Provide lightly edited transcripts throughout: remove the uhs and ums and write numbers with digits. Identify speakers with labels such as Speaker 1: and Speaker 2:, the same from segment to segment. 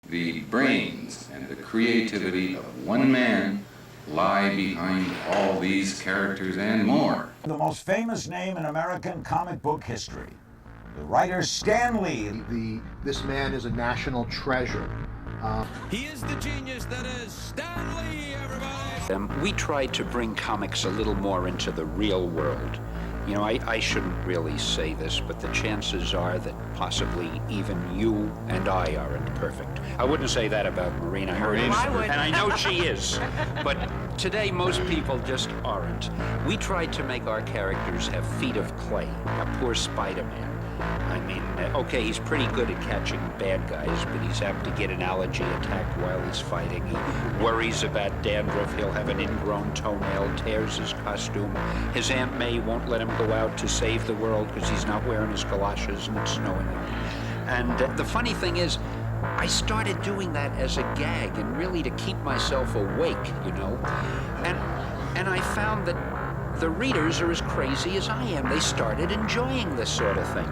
Speaker 1: The brains and the creativity of one man lie behind all these characters and more.
Speaker 2: The most famous name in American comic book history, the writer Stan Lee.
Speaker 3: This man is a national treasure.
Speaker 4: He is the genius that is Stan Lee, everybody!
Speaker 5: We tried to bring comics a little more into the real world. You know, I shouldn't really say this, but the chances are that possibly even you and I aren't perfect. I wouldn't say that about Marina Hernandez,
Speaker 6: I would.
Speaker 5: and I know she is. But today, most people just aren't. We tried to make our characters have feet of clay, a poor Spider-Man. I mean, okay, he's pretty good at catching bad guys, but he's apt to get an allergy attack while he's fighting. He worries about dandruff. He'll have an ingrown toenail, tears his costume. His Aunt May won't let him go out to save the world because he's not wearing his galoshes and it's snowing. And the funny thing is, I started doing that as a gag and really to keep myself awake, you know. And I found that the readers are as crazy as I am. They started enjoying this sort of thing.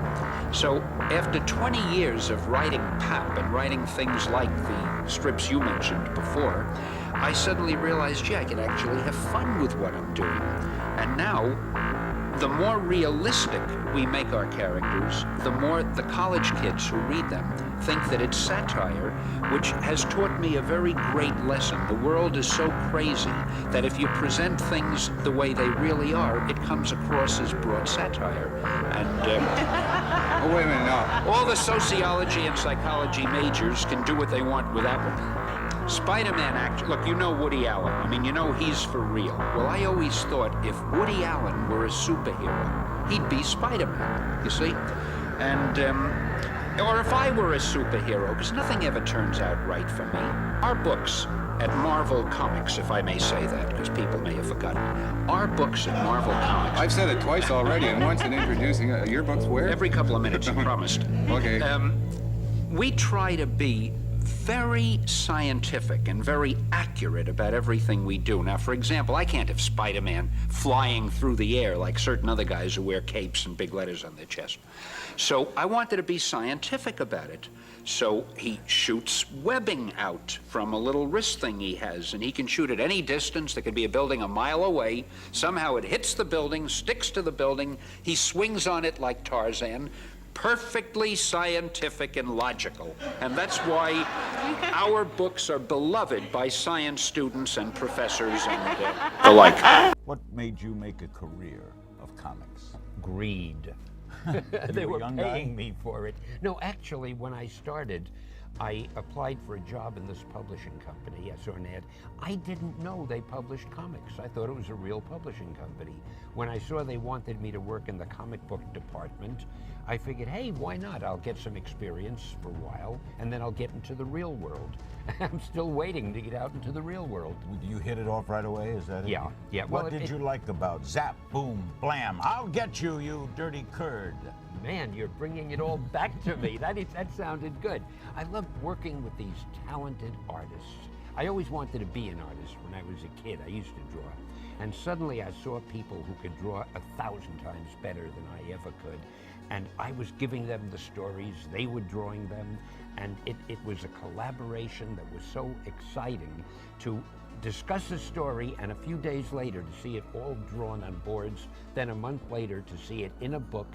Speaker 5: So after 20 years of writing pap and writing things like the strips you mentioned before, I suddenly realized, gee, I can actually have fun with what I'm doing. And now, the more realistic we make our characters, the more the college kids who read them think that it's satire, which has taught me a very great lesson. The world is so crazy that if you present things the way they really are, it comes across as broad satire. And
Speaker 1: Oh, wait a minute, no.
Speaker 5: all the sociology and psychology majors can do what they want with that one. Spider-Man look, you know Woody Allen. I mean, you know he's for real. Well, I always thought if Woody Allen were a superhero, he'd be Spider-Man, you see? And, or if I were a superhero, because nothing ever turns out right for me. Our books at Marvel Comics, if I may say that, because people may have forgotten. Our books at Marvel Comics.
Speaker 1: I've said it twice already, and once in introducing your books where?
Speaker 5: Every couple of minutes, I promised.
Speaker 1: Okay.
Speaker 5: We try to be very scientific and very accurate about everything we do. Now, for example, I can't have Spider-Man flying through the air like certain other guys who wear capes and big letters on their chest. So I wanted to be scientific about it. So he shoots webbing out from a little wrist thing he has, and he can shoot at any distance. There could be a building a mile away. Somehow it hits the building, sticks to the building. He swings on it like Tarzan. Perfectly scientific and logical. And that's why our books are beloved by science students and professors and the like.
Speaker 2: What made you make a career of comics?
Speaker 7: Greed. They were paying me for it. No, actually, when I started, I applied for a job in this publishing company. I saw an ad. I didn't know they published comics. I thought it was a real publishing company. When I saw they wanted me to work in the comic book department, I figured, hey, why not? I'll get some experience for a while, and then I'll get into the real world. I'm still waiting to get out into the real world.
Speaker 2: You hit it off right away, is that it?
Speaker 7: Yeah.
Speaker 2: What did you like about Zap, Boom, Blam? I'll get you, you dirty curd.
Speaker 7: Man, you're bringing it all back to me. That sounded good. I loved working with these talented artists. I always wanted to be an artist when I was a kid. I used to draw. And suddenly I saw people who could draw 1,000 times better than I ever could. And I was giving them the stories, they were drawing them, and it was a collaboration that was so exciting to discuss a story and a few days later to see it all drawn on boards, then a month later to see it in a book,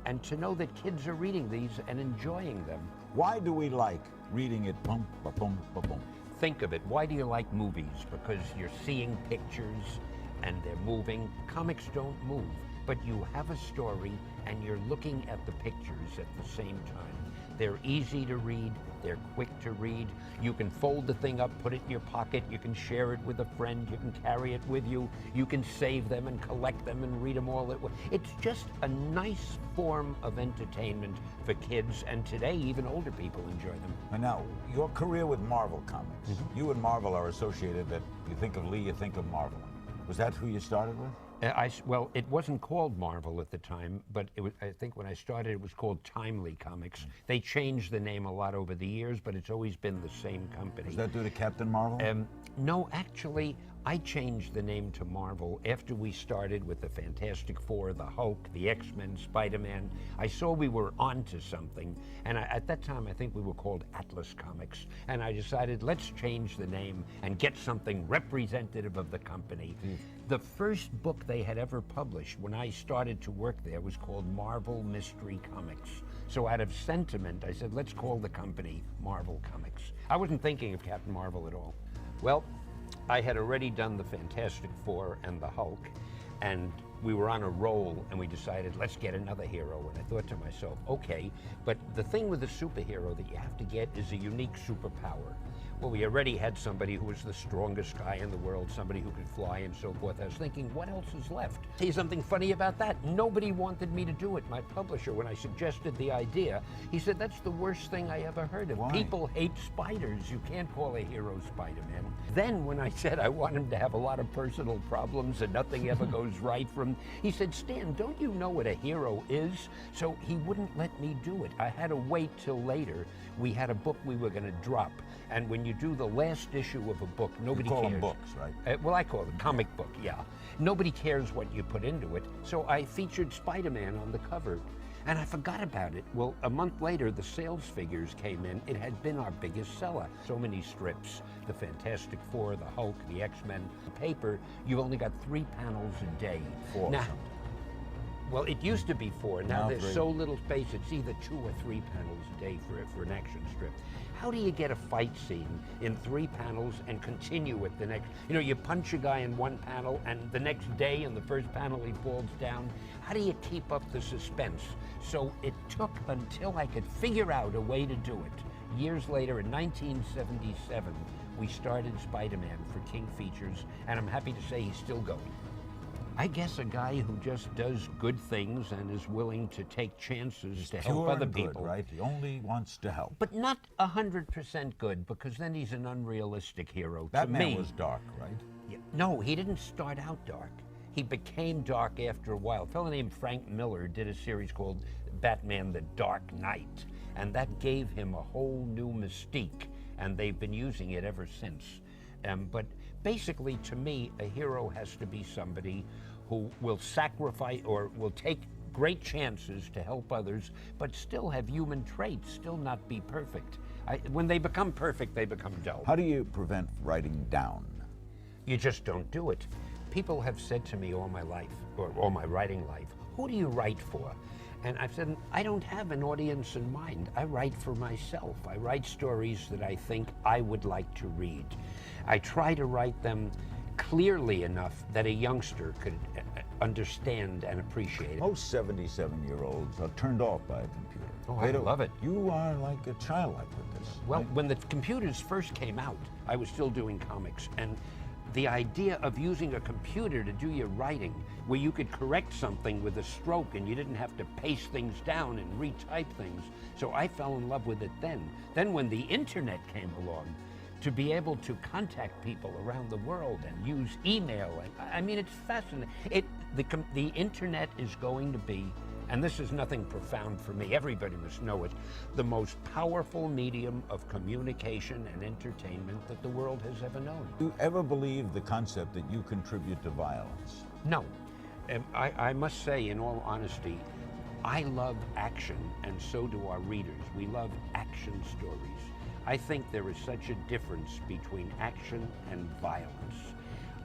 Speaker 7: and to know that kids are reading these and enjoying them.
Speaker 2: Why do we like reading it? Boom, ba-boom, ba-boom.
Speaker 7: Think of it. Why do you like movies? Because you're seeing pictures and they're moving. Comics don't move, but you have a story and you're looking at the pictures at the same time. They're easy to read, they're quick to read. You can fold the thing up, put it in your pocket, you can share it with a friend, you can carry it with you, you can save them and collect them and read them all at once. It's just a nice form of entertainment for kids, and today even older people enjoy them.
Speaker 2: And now, your career with Marvel Comics. You and Marvel are associated. That you think of Lee, you think of Marvel. Was that who you started with?
Speaker 7: Well, it wasn't called Marvel at the time, but I think when I started, it was called Timely Comics. They changed the name a lot over the years, but it's always been the same company.
Speaker 2: Was that due to Captain Marvel?
Speaker 7: No, actually, I changed the name to Marvel after we started with the Fantastic Four, the Hulk, the X-Men, Spider-Man. I saw we were onto something, and at that time I think we were called Atlas Comics, and I decided let's change the name and get something representative of the company. The first book they had ever published when I started to work there was called Marvel Mystery Comics. So out of sentiment, I said, let's call the company Marvel Comics. I wasn't thinking of Captain Marvel at all. Well, I had already done the Fantastic Four and the Hulk, and we were on a roll, and we decided, let's get another hero. And I thought to myself, okay, but the thing with a superhero that you have to get is a unique superpower. Well, we already had somebody who was the strongest guy in the world, somebody who could fly and so forth. I was thinking, what else is left? Say something funny about that. Nobody wanted me to do it. My publisher, when I suggested the idea, he said, that's the worst thing I ever heard of.
Speaker 2: Why?
Speaker 7: People hate spiders. You can't call a hero Spider-Man. Then when I said I want him to have a lot of personal problems and nothing ever goes right for him, he said, Stan, don't you know what a hero is? So he wouldn't let me do it. I had to wait till later. We had a book we were going to drop. And when you do the last issue of a book, nobody
Speaker 2: You call
Speaker 7: cares.
Speaker 2: them books, right?
Speaker 7: Well, I call it a comic book, yeah. Nobody cares what you put into it. So I featured Spider-Man on the cover, and I forgot about it. Well, a month later, the sales figures came in. It had been our biggest seller. So many strips, the Fantastic Four, the Hulk, the X-Men. The paper, you only got 3 panels a day.
Speaker 2: Four
Speaker 7: Now,
Speaker 2: something.
Speaker 7: well, it used to be 4. Now
Speaker 2: Now
Speaker 7: there's
Speaker 2: 3.
Speaker 7: so little space, it's either 2 or 3 panels a day for an action strip. How do you get a fight scene in 3 panels and continue it the next? You know, you punch a guy in one panel and the next day in the first panel he falls down. How do you keep up the suspense? So it took until I could figure out a way to do it. Years later, in 1977, we started Spider-Man for King Features, and I'm happy to say he's still going. I guess a guy who just does good things and is willing to take chances to help
Speaker 2: Pure
Speaker 7: other
Speaker 2: and good,
Speaker 7: people.
Speaker 2: right? He only wants to help.
Speaker 7: But not 100% good, because then he's an unrealistic hero.
Speaker 2: That
Speaker 7: to
Speaker 2: man
Speaker 7: me,
Speaker 2: was dark, right?
Speaker 7: Yeah, no, he didn't start out dark. He became dark after a while. A fellow named Frank Miller did a series called Batman the Dark Knight, and that gave him a whole new mystique, and they've been using it ever since. But basically, to me, a hero has to be somebody who will sacrifice or will take great chances to help others, but still have human traits, still not be perfect. When they become perfect, they become dull.
Speaker 2: How do you prevent writing down?
Speaker 7: You just don't do it. People have said to me all my life, or all my writing life, who do you write for? And I've said, I don't have an audience in mind. I write for myself. I write stories that I think I would like to read. I try to write them clearly enough that a youngster could understand and appreciate it.
Speaker 2: Most 77-year-olds are turned off by a computer.
Speaker 7: Oh,
Speaker 2: They
Speaker 7: I
Speaker 2: don't-
Speaker 7: love it.
Speaker 2: You are like a childlike with this.
Speaker 7: Well, when the computers first came out, I was still doing comics, and the idea of using a computer to do your writing, where you could correct something with a stroke and you didn't have to paste things down and retype things. So I fell in love with it then. Then when the internet came along, to be able to contact people around the world and use email, and I mean, it's fascinating. The internet is going to be, and this is nothing profound for me, everybody must know it, the most powerful medium of communication and entertainment that the world has ever known.
Speaker 2: Do you ever believe the concept that you contribute to violence?
Speaker 7: No. I must say, in all honesty, I love action, and so do our readers. We love action stories. I think there is such a difference between action and violence.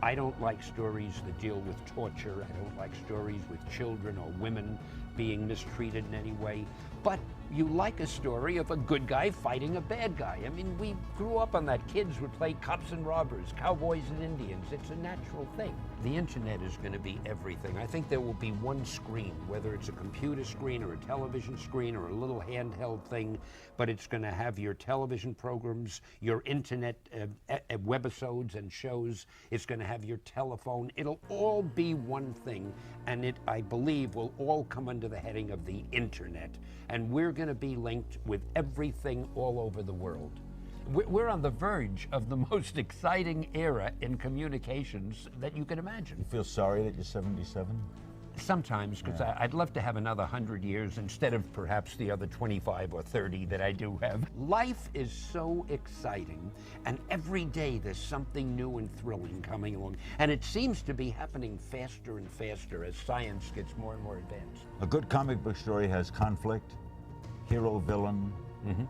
Speaker 7: I don't like stories that deal with torture. I don't like stories with children or women being mistreated in any way. But you like a story of a good guy fighting a bad guy. I mean, we grew up on that. Kids would play cops and robbers, cowboys and Indians. It's a natural thing. The internet is going to be everything. I think there will be one screen, whether it's a computer screen or a television screen or a little handheld thing, but it's going to have your television programs, your internet webisodes and shows. It's going to have your telephone. It'll all be one thing, and it, I believe, will all come under the heading of the internet. And we're going to be linked with everything all over the world. We're on the verge of the most exciting era in communications that you can imagine.
Speaker 2: You feel sorry that you're 77?
Speaker 7: Sometimes, because I'd love to have another 100 years instead of perhaps the other 25 or 30 that I do have. Life is so exciting, and every day there's something new and thrilling coming along. And it seems to be happening faster and faster as science gets more and more advanced.
Speaker 2: A good comic book story has conflict, hero, villain,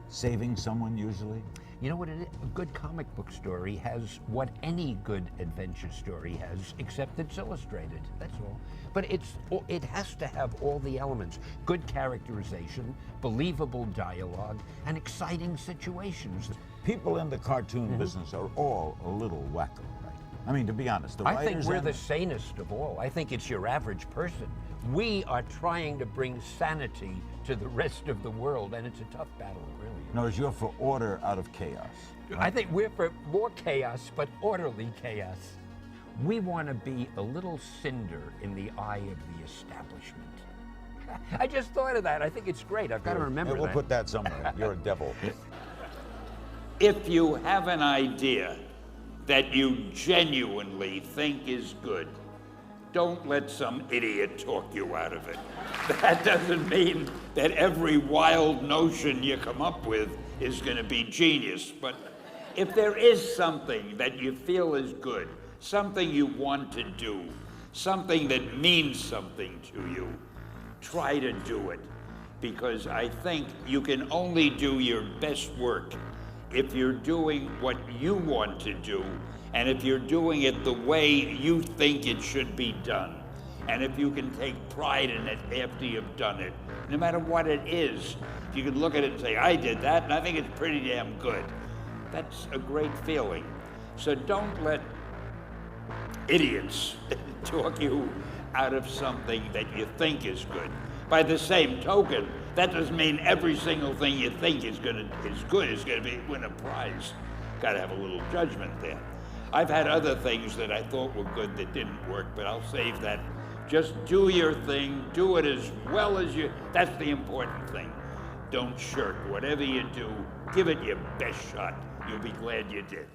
Speaker 2: saving someone usually.
Speaker 7: You know what it is? A good comic book story has what any good adventure story has, except it's illustrated, that's all. But it has to have all the elements. Good characterization, believable dialogue, and exciting situations.
Speaker 2: People in the cartoon business are all a little wacko, right? I mean, to be honest, the
Speaker 7: I think
Speaker 2: writers
Speaker 7: we're
Speaker 2: and
Speaker 7: the sanest of all. I think it's your average person. We are trying to bring sanity to the rest of the world, and it's a tough battle, really.
Speaker 2: No, you're for order out of chaos.
Speaker 7: I think we're for more chaos, but orderly chaos. We want to be a little cinder in the eye of the establishment. I just thought of that. I think it's great. I've got to remember
Speaker 2: We'll
Speaker 7: that.
Speaker 2: put that somewhere. You're a devil.
Speaker 6: If you have an idea that you genuinely think is good, don't let some idiot talk you out of it. That doesn't mean that every wild notion you come up with is going to be genius, but if there is something that you feel is good, something you want to do, something that means something to you, try to do it. Because I think you can only do your best work if you're doing what you want to do, and if you're doing it the way you think it should be done. And if you can take pride in it after you've done it, no matter what it is, if you can look at it and say, I did that, and I think it's pretty damn good. That's a great feeling. So don't let idiots talk you out of something that you think is good. By the same token, that doesn't mean every single thing you think is good is going to win a prize. Got to have a little judgment there. I've had other things that I thought were good that didn't work, but I'll save that. Just do your thing, do it as well as you, that's the important thing. Don't shirk. Whatever you do, give it your best shot. You'll be glad you did.